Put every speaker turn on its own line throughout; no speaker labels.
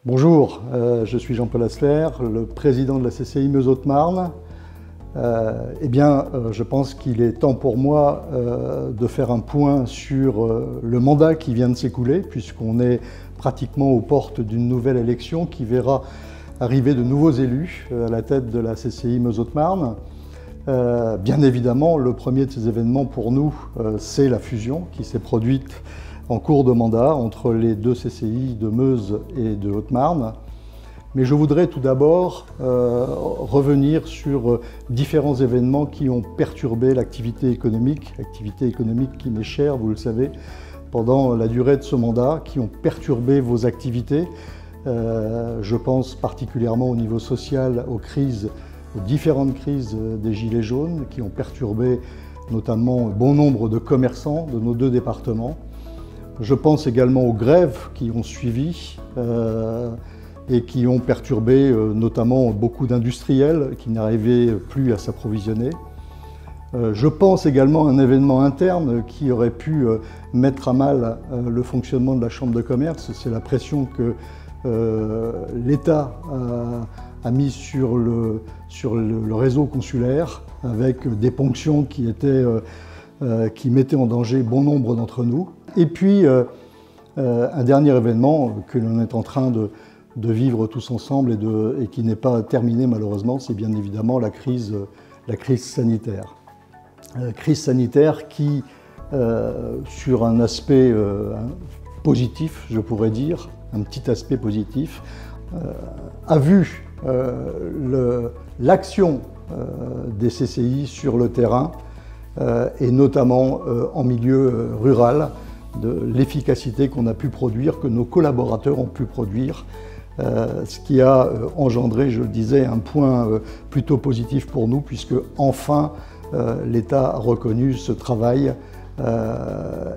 Bonjour, je suis Jean-Paul Asler, le président de la CCI Meuse-Haute-Marne. Je pense qu'il est temps pour moi de faire un point sur le mandat qui vient de s'écouler, puisqu'on est pratiquement aux portes d'une nouvelle élection qui verra arriver de nouveaux élus à la tête de la CCI Meuse-Haute-Marne. Bien évidemment, le premier de ces événements pour nous, c'est la fusion qui s'est produite en cours de mandat entre les deux CCI de Meuse et de Haute-Marne. Mais je voudrais tout d'abord revenir sur différents événements qui ont perturbé l'activité économique qui m'est chère, vous le savez, pendant la durée de ce mandat, qui ont perturbé vos activités. Je pense particulièrement au niveau social, aux différentes crises des Gilets jaunes, qui ont perturbé notamment bon nombre de commerçants de nos deux départements. Je pense également aux grèves qui ont suivi et qui ont perturbé notamment beaucoup d'industriels qui n'arrivaient plus à s'approvisionner. Je pense également à un événement interne qui aurait pu mettre à mal le fonctionnement de la Chambre de commerce. C'est la pression que l'État a mise sur le réseau consulaire avec des ponctions qui mettaient en danger bon nombre d'entre nous. Et puis, un dernier événement que l'on est en train de vivre tous ensemble et qui n'est pas terminé malheureusement, c'est bien évidemment la crise sanitaire. Crise sanitaire qui, sur un aspect positif, je pourrais dire, un petit aspect positif, a vu l'action des CCI sur le terrain et notamment en milieu rural, de l'efficacité qu'on a pu produire, que nos collaborateurs ont pu produire, ce qui a engendré, je le disais, un point plutôt positif pour nous, puisque enfin l'État a reconnu ce travail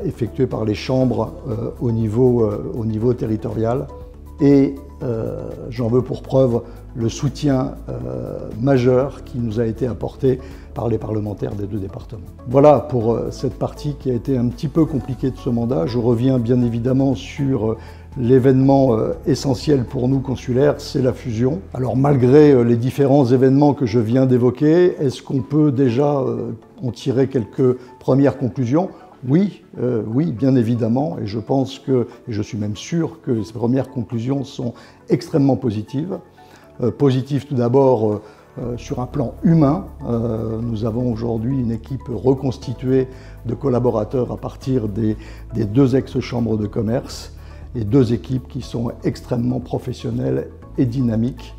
effectué par les chambres au niveau territorial. Et j'en veux pour preuve le soutien majeur qui nous a été apporté par les parlementaires des deux départements. Voilà pour cette partie qui a été un petit peu compliquée de ce mandat. Je reviens bien évidemment sur l'événement essentiel pour nous consulaires, c'est la fusion. Alors malgré les différents événements que je viens d'évoquer, est-ce qu'on peut déjà en tirer quelques premières conclusions ? Oui, bien évidemment, et je pense et je suis même sûr que ces premières conclusions sont extrêmement positives. Positives tout d'abord sur un plan humain. Nous avons aujourd'hui une équipe reconstituée de collaborateurs à partir des deux ex-chambres de commerce et deux équipes qui sont extrêmement professionnelles et dynamiques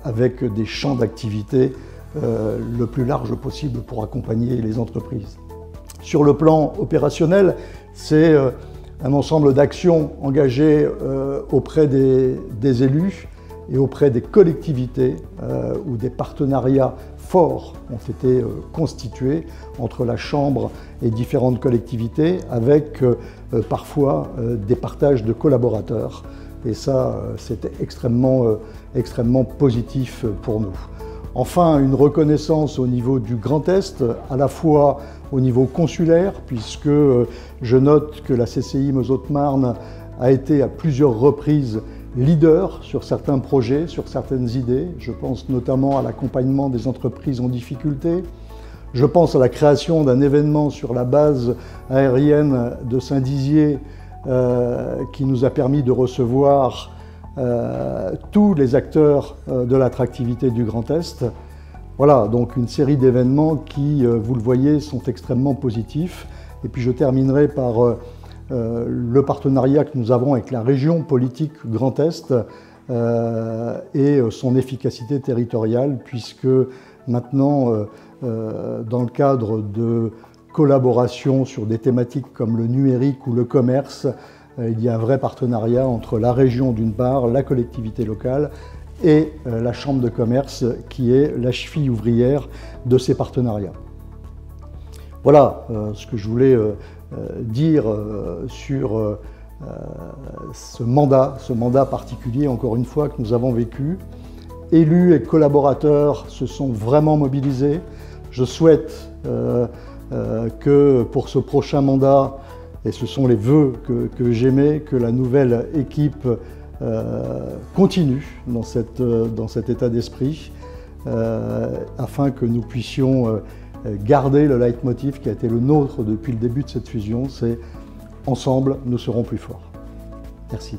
avec des champs d'activité le plus large possible pour accompagner les entreprises. Sur le plan opérationnel, c'est un ensemble d'actions engagées auprès des élus et auprès des collectivités où des partenariats forts ont été constitués entre la Chambre et différentes collectivités avec parfois des partages de collaborateurs. Et ça, c'était extrêmement positif pour nous. Enfin, une reconnaissance au niveau du Grand Est, à la fois au niveau consulaire, puisque je note que la CCI Meuse-Haute-Marne a été à plusieurs reprises leader sur certains projets, sur certaines idées. Je pense notamment à l'accompagnement des entreprises en difficulté. Je pense à la création d'un événement sur la base aérienne de Saint-Dizier qui nous a permis de recevoir tous les acteurs de l'attractivité du Grand Est. Voilà, donc une série d'événements qui, vous le voyez, sont extrêmement positifs. Et puis je terminerai par le partenariat que nous avons avec la région politique Grand Est et son efficacité territoriale, puisque maintenant, dans le cadre de collaboration sur des thématiques comme le numérique ou le commerce, il y a un vrai partenariat entre la région d'une part, la collectivité locale et la Chambre de commerce qui est la cheville ouvrière de ces partenariats. Voilà ce que je voulais dire sur ce mandat particulier, encore une fois, que nous avons vécu. Élus et collaborateurs se sont vraiment mobilisés. Je souhaite que pour ce prochain mandat, et ce sont les vœux que j'émets, que la nouvelle équipe continue dans cet état d'esprit afin que nous puissions garder le leitmotiv qui a été le nôtre depuis le début de cette fusion, c'est « Ensemble, nous serons plus forts ». Merci.